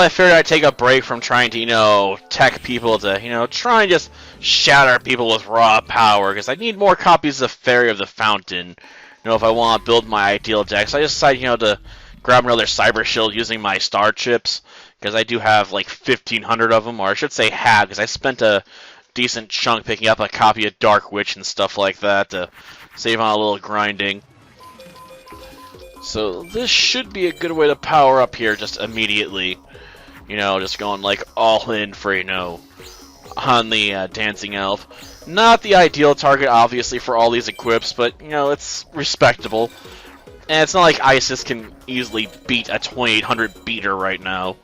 I figured I'd take a break from trying to, tech people to, try and just shatter people with raw power, because I need more copies of Fairy of the Fountain, if I want to build my ideal deck. So I decided, to grab another Cyber Shield using my star chips, because I do have like 1,500 of them, or I should say have, because I spent a decent chunk picking up a copy of Dark Witch and stuff like that to save on a little grinding. So this should be a good way to power up here just immediately. Just going like all in for, on the Dancing Elf. Not the ideal target, obviously, for all these equips, but, it's respectable. And it's not like Isis can easily beat a 2800 beater right now.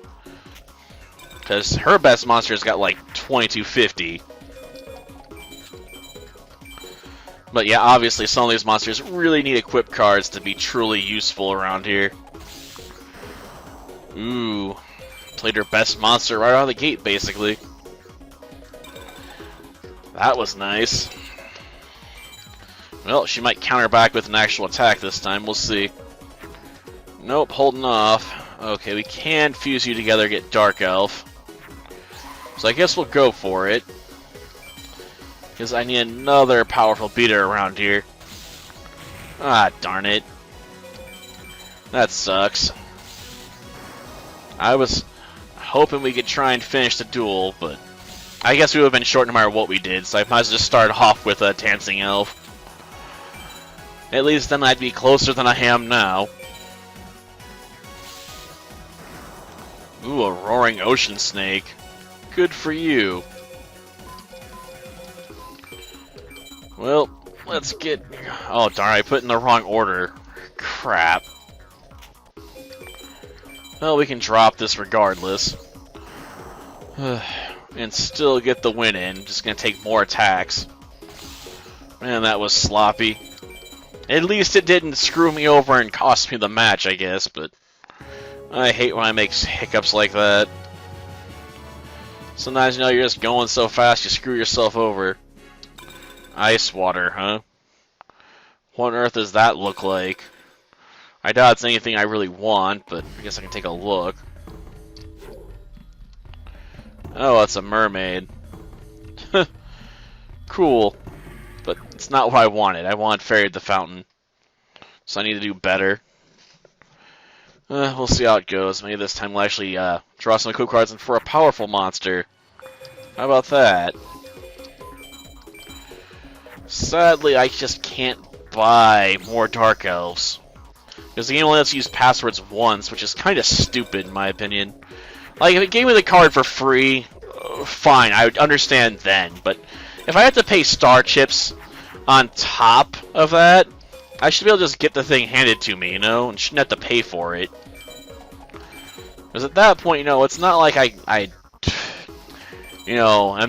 Because her best monster's got like 2250. But yeah, obviously some of these monsters really need equip cards to be truly useful around here. Ooh. Played her best monster right out of the gate, basically. That was nice. Well, she might counter back with an actual attack this time. We'll see. Nope, holding off. Okay, we can fuse you together, get Dark Elf. So I guess we'll go for it. Because I need another powerful beater around here. Ah, darn it. That sucks. I was hoping we could try and finish the duel, but I guess we would have been short no matter what we did, so I might as well just start off with a Dancing Elf. At least then I'd be closer than I am now. Ooh, a Roaring Ocean Snake. Good for you. Well, let's get... Oh, darn, I put in the wrong order. Crap. Well, we can drop this regardless. And still get the win in. Just gonna take more attacks. Man, that was sloppy. At least it didn't screw me over and cost me the match, I guess, but... I hate when I make hiccups like that. Sometimes, you're just going so fast you screw yourself over. Ice water, huh? What on earth does that look like? I doubt it's anything I really want, but I guess I can take a look. Oh, it's a mermaid. Cool. But it's not what I wanted. I wanted Fairy of the Fountain. So I need to do better. We'll see how it goes. Maybe this time we'll actually draw some equip cards for a powerful monster. How about that? Sadly, I just can't buy more Dark Elves. Because the game only lets you use passwords once, which is kind of stupid in my opinion. Like, if it gave me the card for free, fine, I would understand then. But if I have to pay star chips on top of that, I should be able to just get the thing handed to me, and shouldn't have to pay for it. Because at that point, it's not like I'm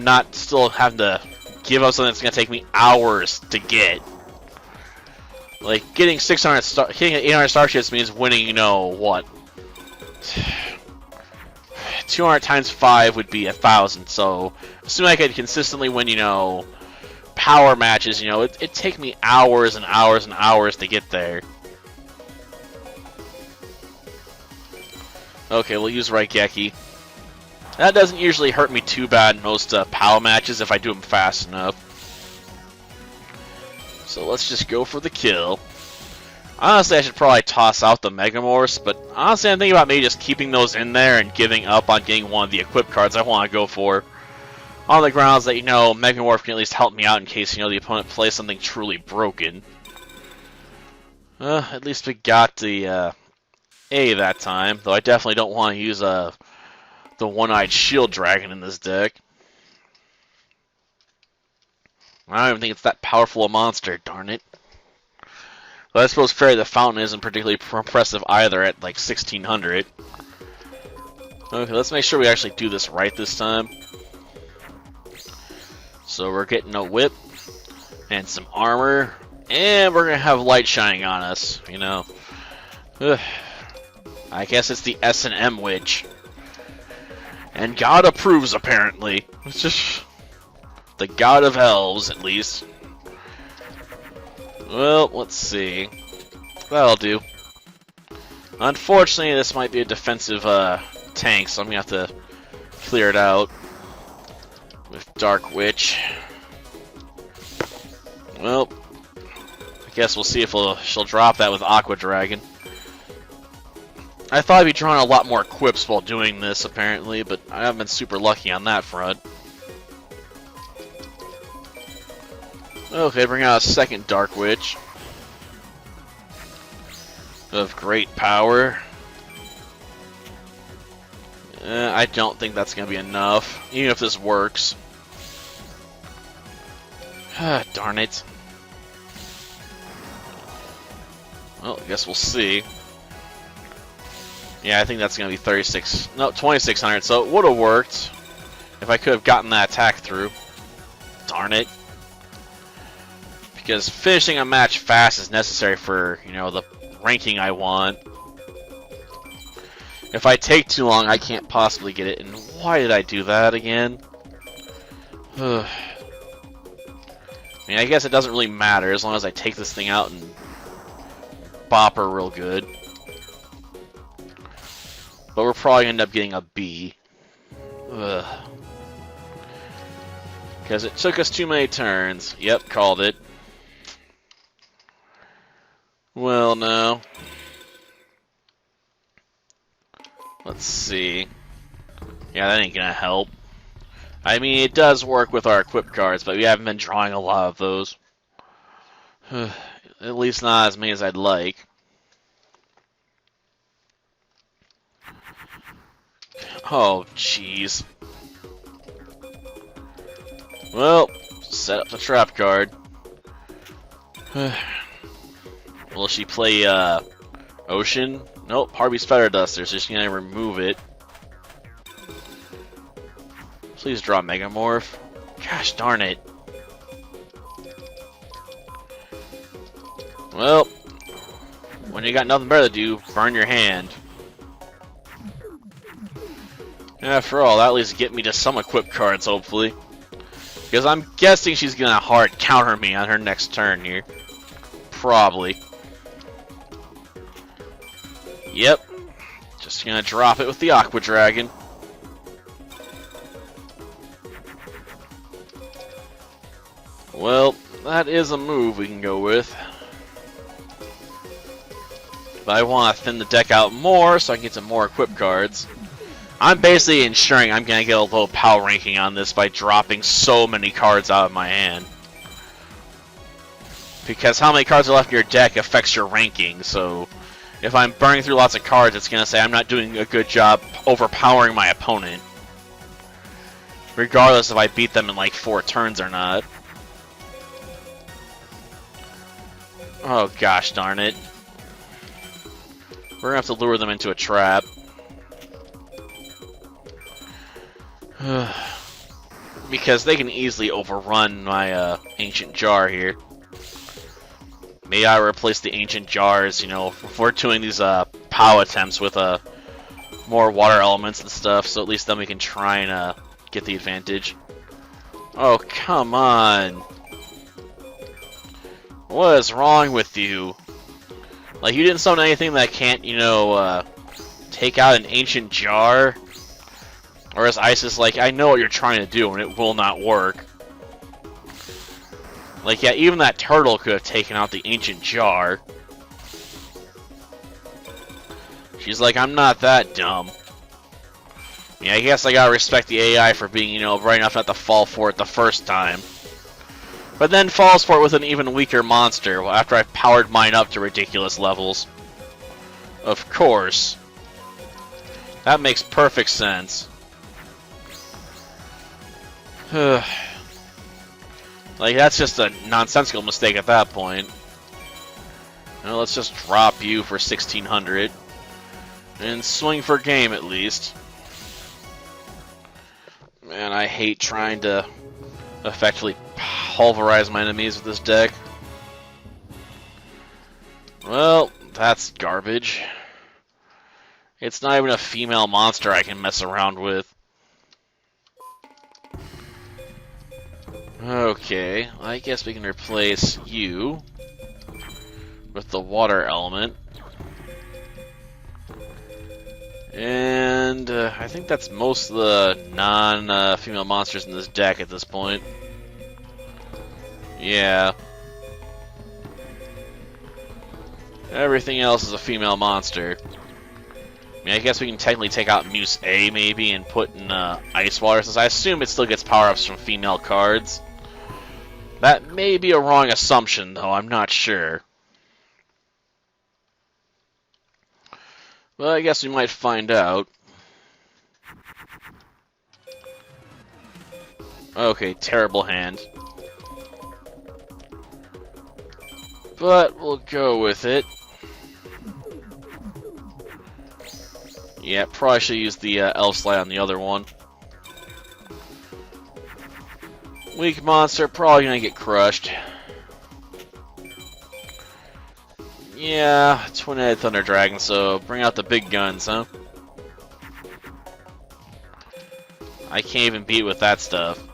not still having to give up something that's going to take me hours to get. Like, getting 800 starships means winning, what? 200 times 5 would be 1,000, so assuming I could consistently win, power matches, it'd take me hours and hours and hours to get there. Okay, we'll use Raigeki. That doesn't usually hurt me too bad in most POW matches if I do them fast enough. So let's just go for the kill. Honestly, I should probably toss out the Megamorphs, but honestly, I'm thinking about maybe just keeping those in there and giving up on getting one of the equip cards I want to go for. On the grounds that, Megamorph can at least help me out in case, the opponent plays something truly broken. At least we got the A that time, though I definitely don't want to use the one-eyed shield dragon in this deck. I don't even think it's that powerful a monster, darn it. But I suppose Fairy of the Fountain isn't particularly impressive either at like 1600. Okay, let's make sure we actually do this right this time. So we're getting a whip and some armor, and we're gonna have light shining on us, Ugh. I guess it's the S&M witch. And God approves, apparently. It's just the god of elves, at least. Well, let's see. That'll do. Unfortunately, this might be a defensive tank, so I'm gonna have to clear it out with Dark Witch. Well, I guess we'll see if she'll drop that with Aqua Dragon. I thought I'd be drawing a lot more quips while doing this, apparently, but I haven't been super lucky on that front. Okay, bring out a second Dark Witch of great power. I don't think that's going to be enough, even if this works. Darn it. Well, I guess we'll see. Yeah, I think that's going to be 2600, so it would have worked if I could have gotten that attack through. Darn it. Because finishing a match fast is necessary for, you know, the ranking I want. If I take too long, I can't possibly get it. And why did I do that again? I mean, I guess it doesn't really matter as long as I take this thing out and bop her real good. But we're probably going to end up getting a B. Because it took us too many turns. Yep, called it. Well, no. Let's see. Yeah, that ain't gonna help. I mean, it does work with our equip cards, but we haven't been drawing a lot of those. At least not as many as I'd like. Oh, jeez. Well, set up the trap card. Will she play, Ocean? Nope, Harvey's Feather Duster, so she's gonna remove it. Please draw Megamorph. Gosh darn it. Well, when you got nothing better to do, burn your hand. After all, that at least get me to some equip cards, hopefully. Because I'm guessing she's gonna hard counter me on her next turn here. Probably. Yep. Just gonna drop it with the Aqua Dragon. Well, that is a move we can go with. But I want to thin the deck out more so I can get some more equip cards. I'm basically ensuring I'm gonna get a low power ranking on this by dropping so many cards out of my hand. Because how many cards are left in your deck affects your ranking, so if I'm burning through lots of cards, it's going to say I'm not doing a good job overpowering my opponent. Regardless if I beat them in like 4 turns or not. Oh gosh darn it. We're going to have to lure them into a trap. Because they can easily overrun my Ancient Jar here. May I replace the Ancient Jars, you know, if we're doing these POW attempts with more water elements and stuff, so at least then we can try and get the advantage. Oh, come on. What is wrong with you? Like, you didn't summon anything that can't, you know, take out an Ancient Jar? Or is Isis like, I know what you're trying to do and it will not work? Like, yeah, even that turtle could have taken out the Ancient Jar. She's like, I'm not that dumb. Yeah, I guess I gotta respect the AI for being, you know, bright enough not to fall for it the first time. But then falls for it with an even weaker monster after I've powered mine up to ridiculous levels. Of course. That makes perfect sense. Like, that's just a nonsensical mistake at that point. Well, let's just drop you for 1600. And swing for game, at least. Man, I hate trying to effectively pulverize my enemies with this deck. Well, that's garbage. It's not even a female monster I can mess around with. Okay, I guess we can replace you with the water element. And I think that's most of the non-female monsters in this deck at this point. Yeah. Everything else is a female monster. I mean, I guess we can technically take out Muse A, maybe, and put in Ice Water, since I assume it still gets power-ups from female cards. That may be a wrong assumption, though. I'm not sure. Well, I guess we might find out. Okay, terrible hand. But we'll go with it. Yeah, probably should use the Elf Slide on the other one. Weak monster, probably gonna get crushed. Yeah, Twin-Headed Thunder Dragon, so bring out the big guns, huh? I can't even beat with that stuff.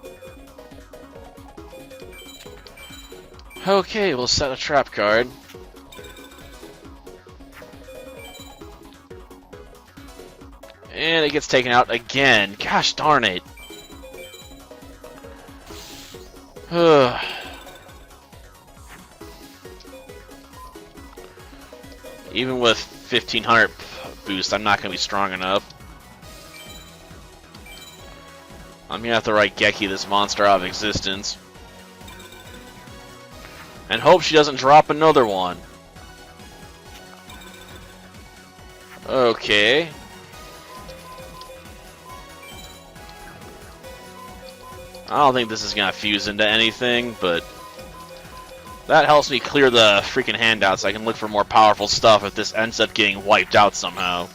Okay, we'll set a trap card. And it gets taken out again. Gosh darn it. Even with 1500 boost, I'm not going to be strong enough. I'm going to have to write Geki this monster out of existence. And hope she doesn't drop another one. Okay. I don't think this is going to fuse into anything, but that helps me clear the freaking handout so I can look for more powerful stuff if this ends up getting wiped out somehow.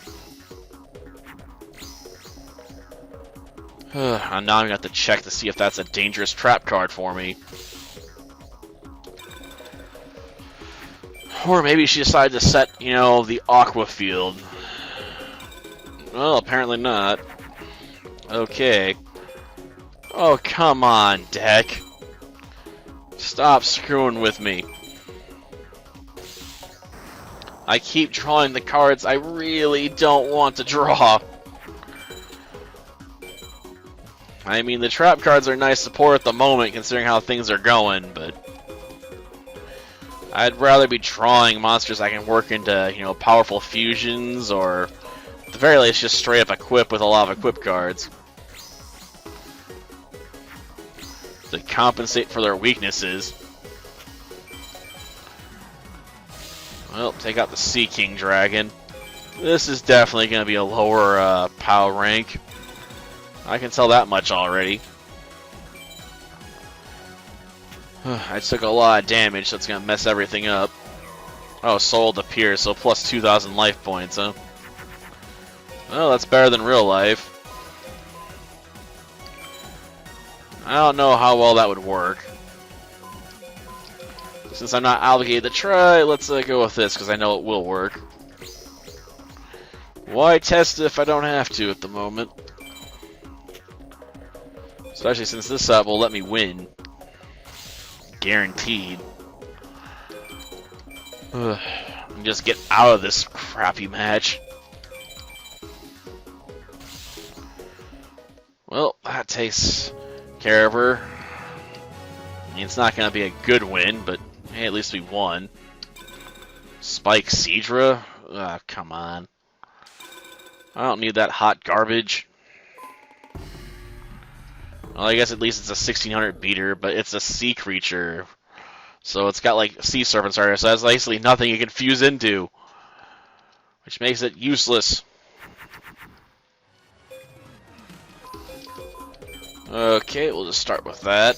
And now I'm going to have to check to see if that's a dangerous trap card for me. Or maybe she decided to set, you know, the Aqua Field. Well, apparently not. Okay. Oh, come on, deck. Stop screwing with me. I keep drawing the cards I really don't want to draw. I mean, the trap cards are nice support at the moment, considering how things are going, but I'd rather be drawing monsters I can work into, you know, powerful fusions, or at the very least, just straight up equip with a lot of equip cards to compensate for their weaknesses. Well, take out the Sea King Dragon. This is definitely going to be a lower POW rank. I can tell that much already. I took a lot of damage, so it's going to mess everything up. Oh, Soul to Pierce, so plus 2,000 life points, huh? Well, that's better than real life. I don't know how well that would work. Since I'm not obligated to try, let's go with this, because I know it will work. Why test it if I don't have to at the moment? Especially since this set will let me win. Guaranteed. And just get out of this crappy match. Well, that takes care of her. I mean, it's not going to be a good win, but hey, at least we won. Spike Seadra? Come on. I don't need that hot garbage. Well, I guess at least it's a 1600 beater, but it's a sea creature. So it's got like sea serpents, so that's basically nothing you can fuse into. Which makes it useless. Okay, we'll just start with that.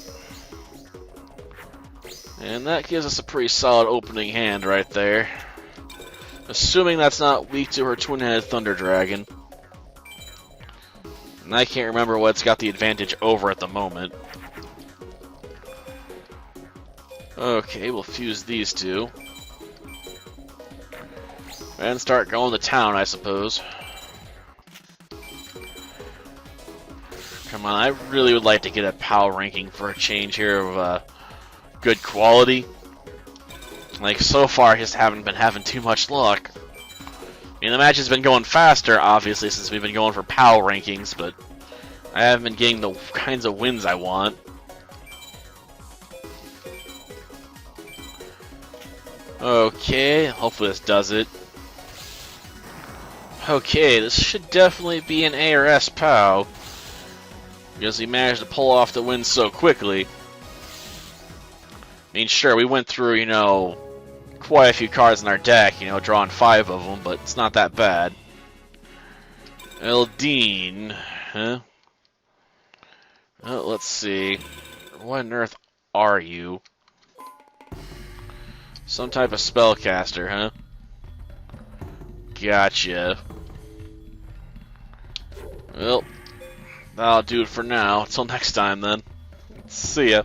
And that gives us a pretty solid opening hand right there. Assuming that's not weak to her Twin-Headed Thunder Dragon. And I can't remember what's got the advantage over at the moment. Okay, we'll fuse these two. And start going to town, I suppose. Come on, I really would like to get a POW ranking for a change here of good quality. Like, so far I just haven't been having too much luck. I mean, the match has been going faster, obviously, since we've been going for POW rankings, but I haven't been getting the kinds of wins I want. Okay, hopefully this does it. Okay, this should definitely be an A or S POW, because he managed to pull off the win so quickly. I mean, sure, we went through, you know, quite a few cards in our deck, you know, drawing 5 of them, but it's not that bad. Eldine, huh? Let's see. What on earth are you? Some type of spellcaster, huh? Gotcha. Well, that'll do it for now. Until next time, then. See ya.